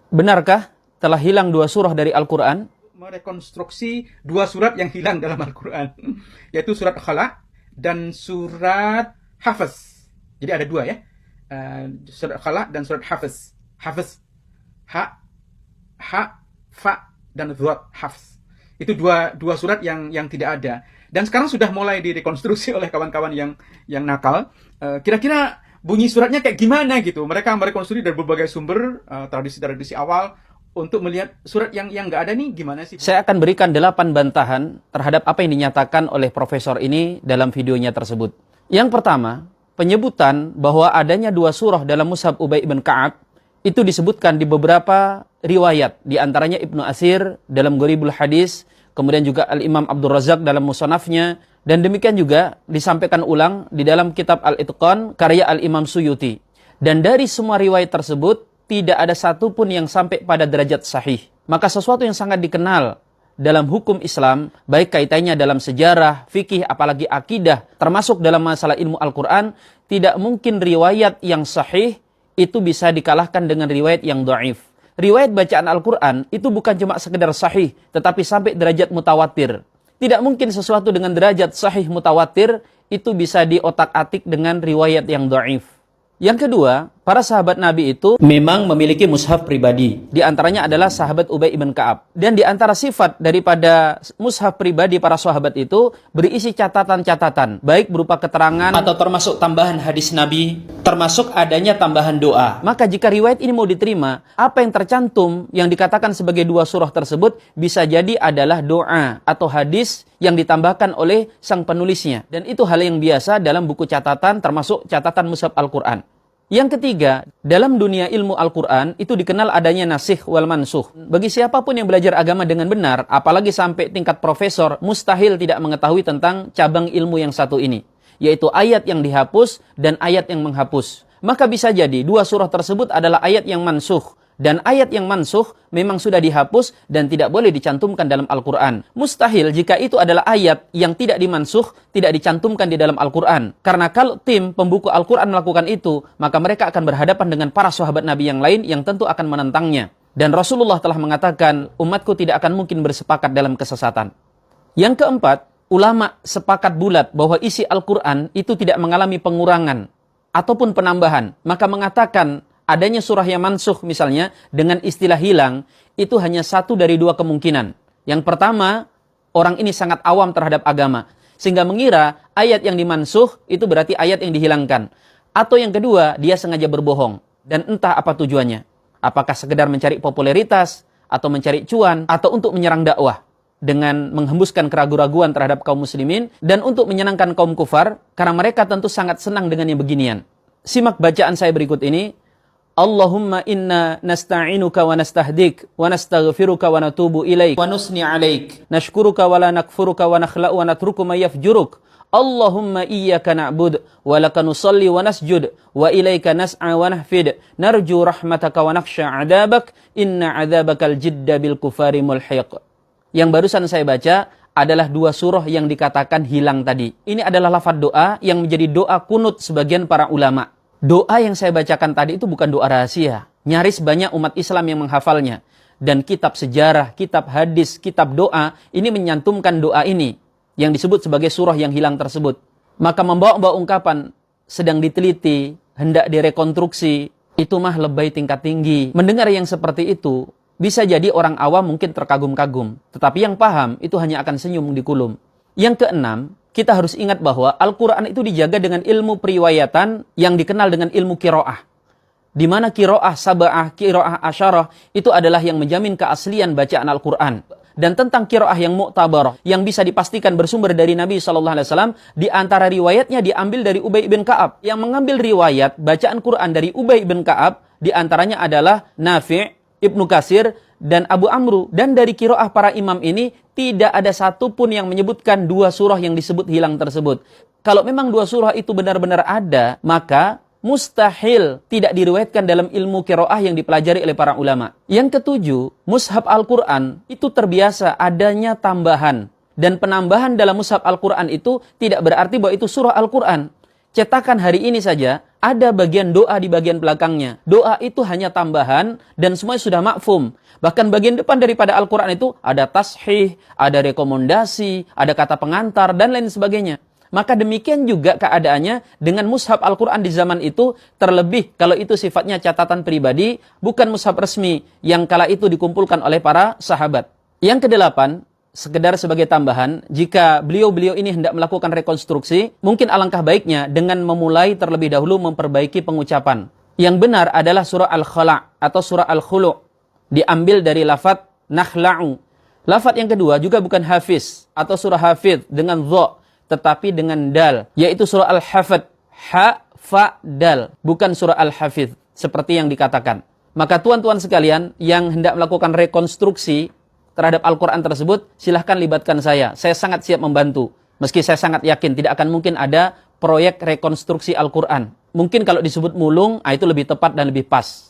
Benarkah telah hilang 2 surah dari Al-Quran? Merekonstruksi 2 surat yang hilang dalam Al-Quran, yaitu surat Khala dan surat Hafiz. Jadi ada 2 ya, surat Khala dan surat Hafiz. Hafiz, ha, fa, dan dhat, Hafiz. Itu dua surat yang tidak ada. Dan sekarang sudah mulai direkonstruksi oleh kawan-kawan yang nakal. Kira-kira bunyi suratnya kayak gimana gitu. Mereka merekonstruksi dari berbagai sumber, tradisi-tradisi awal, untuk melihat surat yang nggak ada nih gimana sih. Saya akan berikan 8 bantahan terhadap apa yang dinyatakan oleh profesor ini dalam videonya tersebut. Yang pertama, penyebutan bahwa adanya 2 surah dalam Mushaf Ubay bin Ka'ab itu disebutkan di beberapa riwayat, di antaranya Ibnu Asir dalam Gharibul Hadis, kemudian juga Al-Imam Abdul Razak dalam Musannafnya, dan demikian juga disampaikan ulang di dalam kitab Al-Itqan karya Al-Imam Suyuti. Dan dari semua riwayat tersebut tidak ada satupun yang sampai pada derajat sahih. Maka sesuatu yang sangat dikenal dalam hukum Islam, baik kaitannya dalam sejarah, fikih, apalagi akidah, termasuk dalam masalah ilmu Al-Quran, tidak mungkin riwayat yang sahih itu bisa dikalahkan dengan riwayat yang dhaif. Riwayat bacaan Al-Quran itu bukan cuma sekedar sahih, tetapi sampai derajat mutawatir. Tidak mungkin sesuatu dengan derajat sahih mutawatir itu bisa diotak-atik dengan riwayat yang dhaif. Yang kedua, para sahabat Nabi itu memang memiliki mushaf pribadi. Di antaranya adalah sahabat Ubay bin Ka'ab. Dan di antara sifat daripada mushaf pribadi para sahabat itu berisi catatan-catatan, baik berupa keterangan atau termasuk tambahan hadis Nabi, termasuk adanya tambahan doa. Maka jika riwayat ini mau diterima, apa yang tercantum yang dikatakan sebagai 2 surah tersebut bisa jadi adalah doa atau hadis yang ditambahkan oleh sang penulisnya. Dan itu hal yang biasa dalam buku catatan, termasuk catatan mushaf Al-Quran. Yang ketiga, dalam dunia ilmu Al-Quran itu dikenal adanya nasikh wal mansukh. Bagi siapapun yang belajar agama dengan benar, apalagi sampai tingkat profesor, mustahil tidak mengetahui tentang cabang ilmu yang satu ini, yaitu ayat yang dihapus dan ayat yang menghapus. Maka bisa jadi 2 surah tersebut adalah ayat yang mansukh. Dan ayat yang mansukh memang sudah dihapus dan tidak boleh dicantumkan dalam Al-Quran. Mustahil jika itu adalah ayat yang tidak dimansukh, tidak dicantumkan di dalam Al-Quran. Karena kalau tim pembuku Al-Quran melakukan itu, maka mereka akan berhadapan dengan para sahabat Nabi yang lain yang tentu akan menentangnya. Dan Rasulullah telah mengatakan, umatku tidak akan mungkin bersepakat dalam kesesatan. Yang keempat, ulama sepakat bulat bahwa isi Al-Quran itu tidak mengalami pengurangan ataupun penambahan. Maka mengatakan adanya surah yang mansukh misalnya dengan istilah hilang, itu hanya 1 dari 2 kemungkinan. Yang pertama, orang ini sangat awam terhadap agama, sehingga mengira ayat yang dimansukh itu berarti ayat yang dihilangkan. Atau yang kedua, dia sengaja berbohong, dan entah apa tujuannya. Apakah sekedar mencari popularitas, atau mencari cuan, atau untuk menyerang dakwah, dengan menghembuskan keraguan-raguan terhadap kaum muslimin, dan untuk menyenangkan kaum kufar, karena mereka tentu sangat senang dengan yang beginian. Simak bacaan saya berikut ini. Allahumma inna nasta'inuka wa nastahdik wa nastaghfiruka wa natubu ilaik wa nusni alaik nashkuruka wa la nakfuruka wa nakhla'u wa natruku ma yafjuruk Allahumma iyyaka na'bud wa laka nusalli wa nasjud wa ilaika nas'a wa nahfid narju rahmataka wa nakhsha 'adzabak inna 'adzabakal jidda bil kufari mulhiq. Yang barusan saya baca adalah 2 surah yang dikatakan hilang tadi. Ini adalah lafaz doa yang menjadi doa kunut sebagian para ulama. Doa yang saya bacakan tadi itu bukan doa rahasia. Nyaris banyak umat Islam yang menghafalnya. Dan kitab sejarah, kitab hadis, kitab doa, ini menyantumkan doa ini yang disebut sebagai surah yang hilang tersebut. Maka membawa ungkapan sedang diteliti, hendak direkonstruksi, itu mah lebay tingkat tinggi. Mendengar yang seperti itu, bisa jadi orang awam mungkin terkagum-kagum. Tetapi yang paham, itu hanya akan senyum di kulum. Yang keenam, kita harus ingat bahwa Al-Quran itu dijaga dengan ilmu periwayatan yang dikenal dengan ilmu qiraah. Di mana qiraah sab'ah, qiraah asyarah itu adalah yang menjamin keaslian bacaan Al-Quran. Dan tentang qiraah yang mu'tabarah, yang bisa dipastikan bersumber dari Nabi SAW, di antara riwayatnya diambil dari Ubay bin Ka'ab. Yang mengambil riwayat bacaan Quran dari Ubay bin Ka'ab, di antaranya adalah Nafi', Ibnu Katsir, dan Abu Amru. Dan dari qiraah para imam ini, tidak ada satupun yang menyebutkan 2 surah yang disebut hilang tersebut. Kalau memang 2 surah itu benar-benar ada, maka mustahil tidak diriwayatkan dalam ilmu qiraah yang dipelajari oleh para ulama. Yang ketujuh, mushaf Al-Quran itu terbiasa adanya tambahan. Dan penambahan dalam mushaf Al-Quran itu tidak berarti bahwa itu surah Al-Quran. Cetakan hari ini saja, ada bagian doa di bagian belakangnya. Doa itu hanya tambahan dan semuanya sudah makfum. Bahkan bagian depan daripada Al-Quran itu ada tashih, ada rekomendasi, ada kata pengantar, dan lain sebagainya. Maka demikian juga keadaannya dengan mushaf Al-Quran di zaman itu, terlebih kalau itu sifatnya catatan pribadi, bukan mushaf resmi yang kala itu dikumpulkan oleh para sahabat. Yang kedelapan, sekedar sebagai tambahan, jika beliau-beliau ini hendak melakukan rekonstruksi, mungkin alangkah baiknya dengan memulai terlebih dahulu memperbaiki pengucapan. Yang benar adalah surah Al-Khala' atau surah Al-Khulu'. Diambil dari lafaz nakhla'u. Lafaz yang kedua juga bukan hafiz atau surah hafidh dengan dha, tetapi dengan dal, yaitu surah Al-Hafidh, ha, fa, dal, bukan surah Al-Hafidh, seperti yang dikatakan. Maka tuan-tuan sekalian yang hendak melakukan rekonstruksi terhadap Al-Quran tersebut, silahkan libatkan saya. Saya sangat siap membantu. Meski saya sangat yakin tidak akan mungkin ada proyek rekonstruksi Al-Quran. Mungkin kalau disebut mulung, itu lebih tepat dan lebih pas.